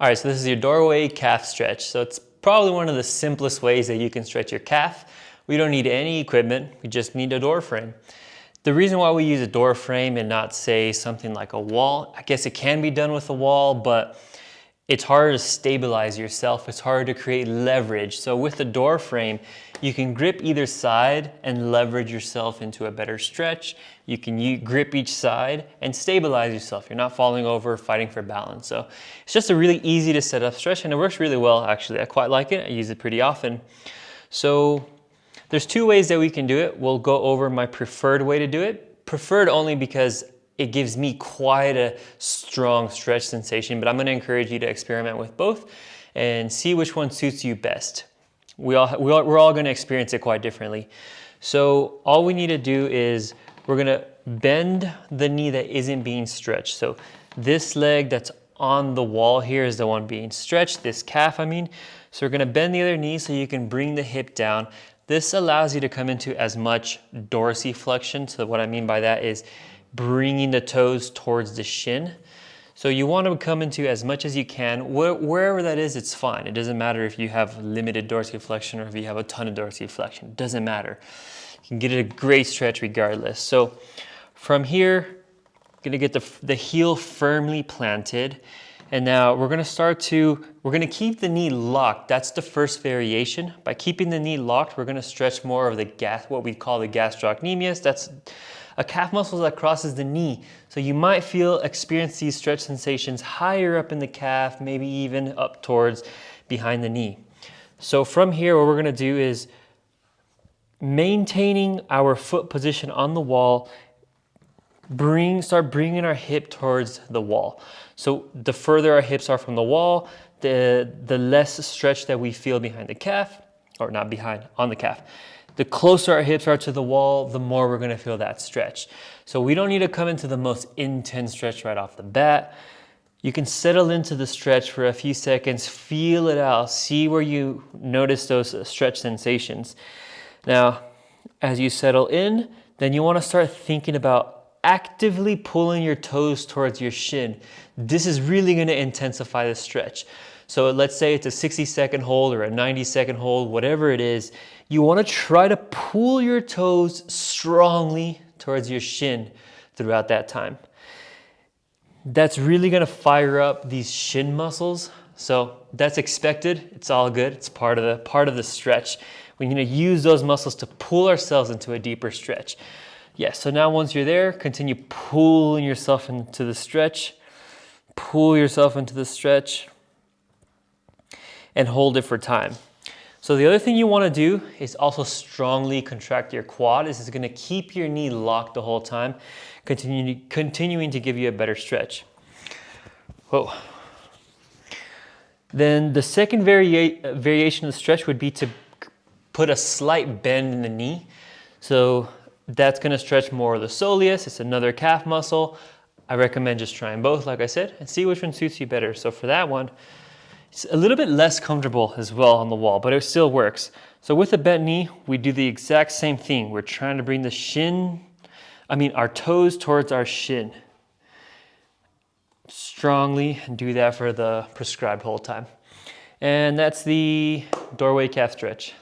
All right, so this is your doorway calf stretch. So it's probably one of the simplest ways that you can stretch your calf. We don't need any equipment, we just need a door frame. The reason why we use a door frame and not say something like a wall, I guess it can be done with a wall, but it's harder to stabilize yourself. It's harder to create leverage. So with the door frame, you can grip either side and leverage yourself into a better stretch. You can grip each side and stabilize yourself. You're not falling over, fighting for balance. So it's just a really easy to set up stretch, and it works really well, actually. I quite like it. I use it pretty often. So there's two ways that we can do it. We'll go over my preferred way to do it. Preferred only because it gives me quite a strong stretch sensation, but I'm going to encourage you to experiment with both and see which one suits you best. We're all going to experience it quite differently. So all we need to do is we're going to bend the knee that isn't being stretched. So this leg that's on the wall here is the one being stretched, this calf I mean. So we're going to bend the other knee so you can bring the hip down. This allows you to come into as much dorsiflexion. So what I mean by that is bringing the toes towards the shin. So you want to come into as much as you can. Wherever that is, it's fine. It doesn't matter if you have limited dorsiflexion or if you have a ton of dorsiflexion. It doesn't matter. You can get a great stretch regardless. So from here, going to get the heel firmly planted. And now we're going to keep the knee locked. That's the first variation. By keeping the knee locked, we're going to stretch more of what we call the gastrocnemius. That's a calf muscle that crosses the knee. So you might experience these stretch sensations higher up in the calf, maybe even up towards behind the knee. So from here, what we're going to do is maintaining our foot position on the wall, start bringing our hip towards the wall. So the further our hips are from the wall, the less stretch that we feel behind the calf, or not behind, on the calf. The closer our hips are to the wall, the more we're going to feel that stretch. So we don't need to come into the most intense stretch right off the bat. You can settle into the stretch for a few seconds, feel it out, see where you notice those stretch sensations. Now, as you settle in, then you want to start thinking about actively pulling your toes towards your shin. This is really going to intensify the stretch. So let's say it's a 60-second hold or a 90-second hold, whatever it is. You want to try to pull your toes strongly towards your shin throughout that time. That's really going to fire up these shin muscles. So that's expected. It's all good. It's part of the stretch. We need to use those muscles to pull ourselves into a deeper stretch. Yeah, so now once you're there, continue pulling yourself into the stretch. Pull yourself into the stretch and hold it for time. So the other thing you want to do is also strongly contract your quad. This is going to keep your knee locked the whole time, continuing to give you a better stretch. Whoa. Then the second variation of the stretch would be to put a slight bend in the knee. So that's going to stretch more of the soleus. It's another calf muscle. I recommend just trying both, like I said, and see which one suits you better. So for that one, it's a little bit less comfortable as well on the wall, but it still works. So with a bent knee, we do the exact same thing. We're trying to bring our toes towards our shin. Strongly, and do that for the prescribed hold time. And that's the doorway calf stretch.